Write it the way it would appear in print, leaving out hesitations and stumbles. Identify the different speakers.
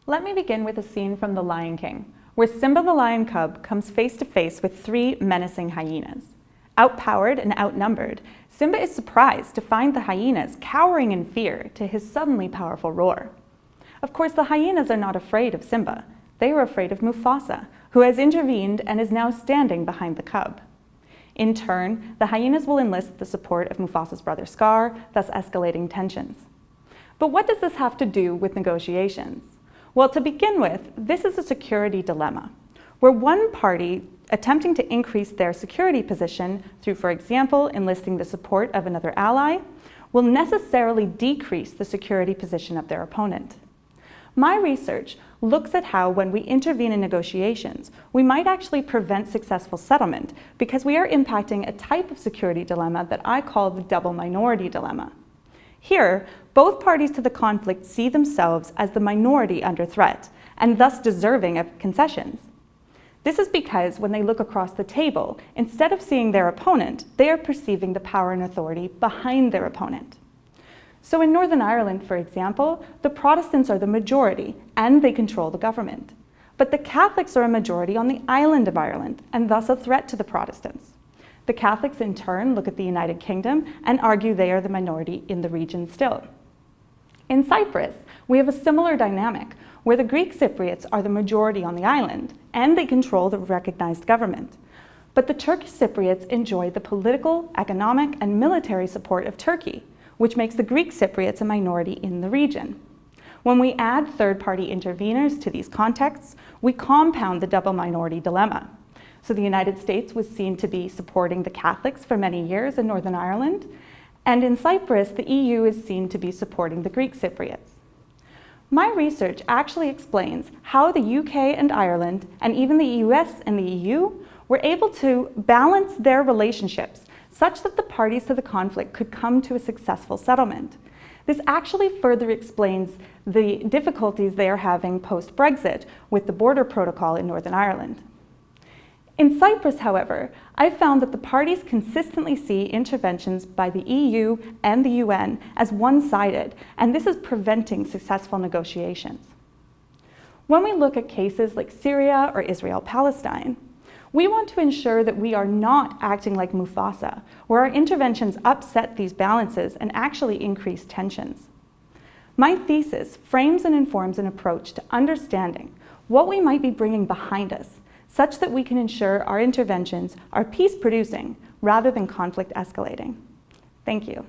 Speaker 1: Let me begin with a scene from The Lion King, where Simba the lion cub comes face to face with three menacing hyenas. Outpowered and outnumbered, Simba is surprised to find the hyenas cowering in fear to his suddenly powerful roar. Of course, the hyenas are not afraid of Simba. They are afraid of Mufasa, who has intervened and is now standing behind the cub. In turn, the hyenas will enlist the support of Mufasa's brother Scar, thus escalating tensions. But what does this have to do with negotiations? Well, to begin with, this is a security dilemma, where one party attempting to increase their security position through, for example, enlisting the support of another ally, will necessarily decrease the security position of their opponent. My research looks at how, when we intervene in negotiations, we might actually prevent successful settlement because we are impacting a type of security dilemma that I call the double minority dilemma. Here, both parties to the conflict see themselves as the minority under threat, and thus deserving of concessions. This is because when they look across the table, instead of seeing their opponent, they are perceiving the power and authority behind their opponent. So in Northern Ireland, for example, the Protestants are the majority, and they control the government. But the Catholics are a majority on the island of Ireland, and thus a threat to the Protestants. The Catholics, in turn, look at the United Kingdom and argue they are the minority in the region still. In Cyprus, we have a similar dynamic, where the Greek Cypriots are the majority on the island, and they control the recognized government. But the Turkish Cypriots enjoy the political, economic, and military support of Turkey, which makes the Greek Cypriots a minority in the region. When we add third-party interveners to these contexts, we compound the double minority dilemma. So the United States was seen to be supporting the Catholics for many years in Northern Ireland, and in Cyprus, the EU is seen to be supporting the Greek Cypriots. My research actually explains how the UK and Ireland, and even the US and the EU, were able to balance their relationships such that the parties to the conflict could come to a successful settlement. This actually further explains the difficulties they are having post-Brexit with the border protocol in Northern Ireland. In Cyprus, however, I found that the parties consistently see interventions by the EU and the UN as one-sided, and this is preventing successful negotiations. When we look at cases like Syria or Israel-Palestine, we want to ensure that we are not acting like Mufasa, where our interventions upset these balances and actually increase tensions. My thesis frames and informs an approach to understanding what we might be bringing behind us, such that we can ensure our interventions are peace-producing rather than conflict escalating. Thank you.